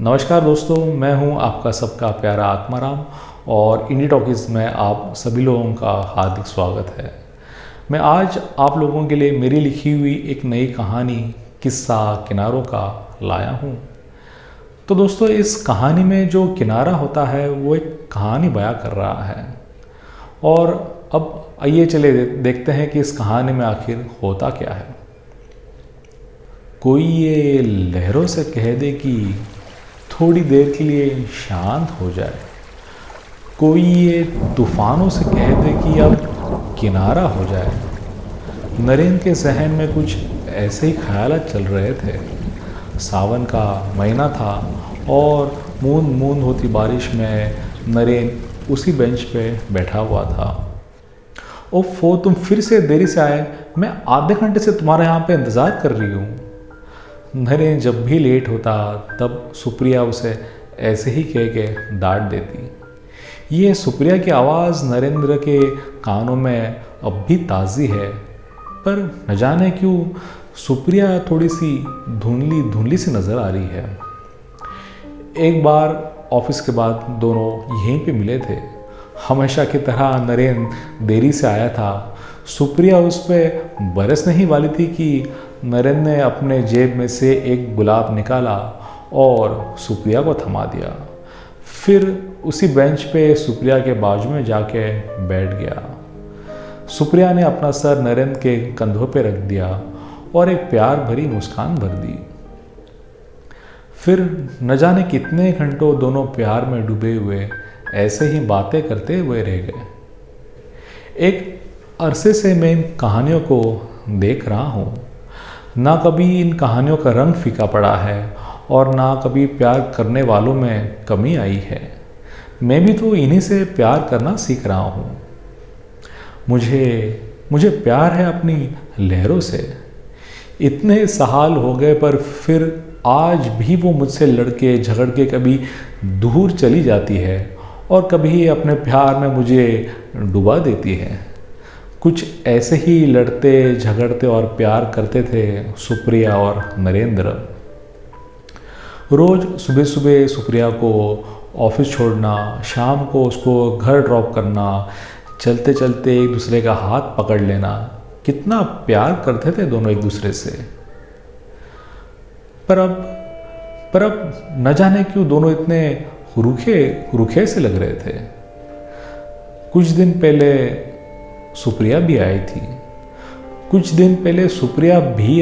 नमस्कार दोस्तों, मैं हूं आपका सबका प्यारा आत्माराम और इंडी टॉकीज़ में आप सभी लोगों का हार्दिक स्वागत है। मैं आज आप लोगों के लिए मेरी लिखी हुई एक नई कहानी किस्सा किनारों का लाया हूं। तो दोस्तों, इस कहानी में जो किनारा होता है वो एक कहानी बयां कर रहा है। और अब आइए चले देखते हैं कि इस कहानी में आखिर होता क्या है। कोई ये लहरों से कह दे कि थोड़ी देर के लिए शांत हो जाए। कोई ये तूफानों से कह दे कि अब किनारा हो जाए। नरेंद्र के जहन में कुछ ऐसे ही ख्यालात चल रहे थे। सावन का महीना था और मूंद मूंद होती बारिश में नरेंद्र उसी बेंच पे बैठा हुआ था। ओफो, तुम फिर से देरी से आए। मैं आधे घंटे से तुम्हारे यहाँ पे इंतज़ार कर रही हूँ। नरेंद्र जब भी लेट होता तब सुप्रिया उसे ऐसे ही कह के डांट देती। ये सुप्रिया की आवाज़ नरेंद्र के कानों में अब भी ताज़ी है, पर न जाने क्यों सुप्रिया थोड़ी सी धुंधली धुंधली सी नज़र आ रही है। एक बार ऑफिस के बाद दोनों यहीं पे मिले थे। हमेशा की तरह नरेंद्र देरी से आया था। सुप्रिया उस पर बरसने ही वाली थी कि नरेंद्र ने अपने जेब में से एक गुलाब निकाला और सुप्रिया को थमा दिया। फिर उसी बेंच पे सुप्रिया के बाजू में जाके बैठ गया। सुप्रिया ने अपना सर नरेंद्र के कंधों पे रख दिया और एक प्यार भरी मुस्कान भर दी। फिर न जाने कितने घंटों दोनों प्यार में डूबे हुए ऐसे ही बातें करते हुए रह गए। एक अरसे से मैं इन कहानियों को देख रहा हूँ। ना कभी इन कहानियों का रंग फीका पड़ा है और ना कभी प्यार करने वालों में कमी आई है। मैं भी तो इन्हीं से प्यार करना सीख रहा हूँ। मुझे प्यार है अपनी लहरों से। इतने साल हो गए पर फिर आज भी वो मुझसे लड़के झगड़ के कभी दूर चली जाती है और कभी अपने प्यार में मुझे डुबा देती है। कुछ ऐसे ही लड़ते झगड़ते और प्यार करते थे सुप्रिया और नरेंद्र। रोज़ सुबह सुबह सुप्रिया को ऑफिस छोड़ना, शाम को उसको घर ड्रॉप करना, चलते चलते एक दूसरे का हाथ पकड़ लेना, कितना प्यार करते थे दोनों एक दूसरे से। पर अब न जाने क्यों दोनों इतने रूखे से लग रहे थे। कुछ दिन पहले सुप्रिया भी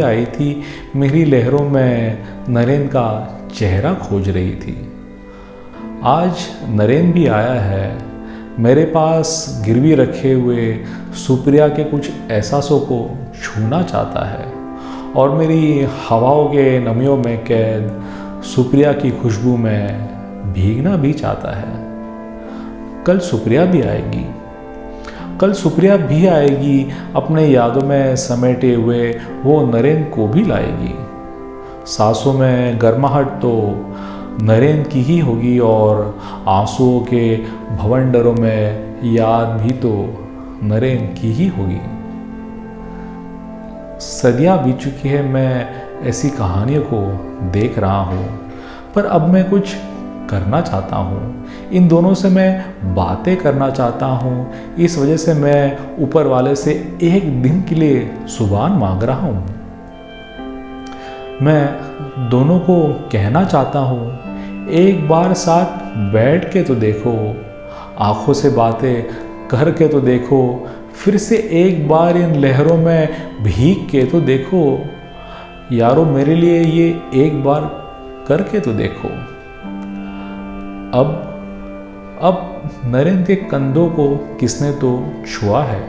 आई थी। मेरी लहरों में नरेंद्र का चेहरा खोज रही थी। आज नरेंद्र भी आया है। मेरे पास गिरवी रखे हुए सुप्रिया के कुछ एहसासों को छूना चाहता है और मेरी हवाओं के नमियों में कैद सुप्रिया की खुशबू में भीगना भी चाहता है। कल सुप्रिया भी आएगी। अपने यादों में समेटे हुए वो नरेंद्र को भी लाएगी। सांसों में गर्माहट तो नरेंद्र की ही होगी और आंसुओं के भवंडरों में याद भी तो नरेंद्र की ही होगी। सदियां बीत चुकी है, मैं ऐसी कहानियों को देख रहा हूँ, पर अब मैं कुछ करना चाहता हूँ। इन दोनों से मैं बातें करना चाहता हूँ। इस वजह से मैं ऊपर वाले से एक दिन के लिए जुबान मांग रहा हूँ। मैं दोनों को कहना चाहता हूँ, एक बार साथ बैठ के तो देखो, आंखों से बातें करके तो देखो, फिर से एक बार इन लहरों में भीग के तो देखो। यारो, मेरे लिए ये एक बार करके तो देखो। अब नरेंद्र के कंधों को किसने तो छुआ है।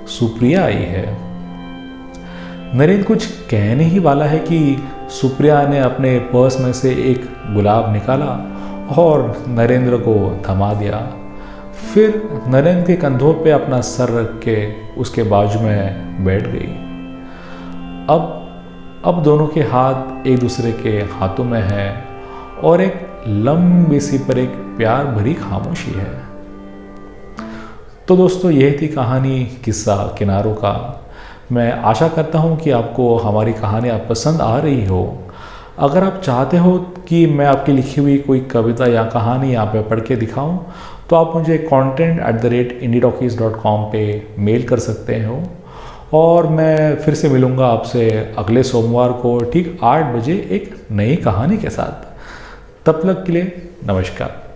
सुप्रिया आई है। नरेंद्र कुछ कहने ही वाला है कि सुप्रिया ने अपने पर्स में से एक गुलाब निकाला और नरेंद्र को थमा दिया। फिर नरेंद्र के कंधों पे अपना सर रख के उसके बाजू में बैठ गई। अब दोनों के हाथ एक दूसरे के हाथों में हैं और एक लंबी सी पर एक प्यार भरी खामोशी है। तो दोस्तों, यही थी कहानी किस्सा किनारों का। मैं आशा करता हूँ कि आपको हमारी कहानियाँ पसंद आ रही हो। अगर आप चाहते हो कि मैं आपकी लिखी हुई कोई कविता या कहानी यहाँ पे पढ़ के दिखाऊं, तो आप मुझे content@indietalkies.com पे मेल कर सकते हो। और मैं फिर से मिलूँगा आपसे अगले सोमवार को ठीक 8 बजे एक नई कहानी के साथ। तब तक के लिए नमस्कार।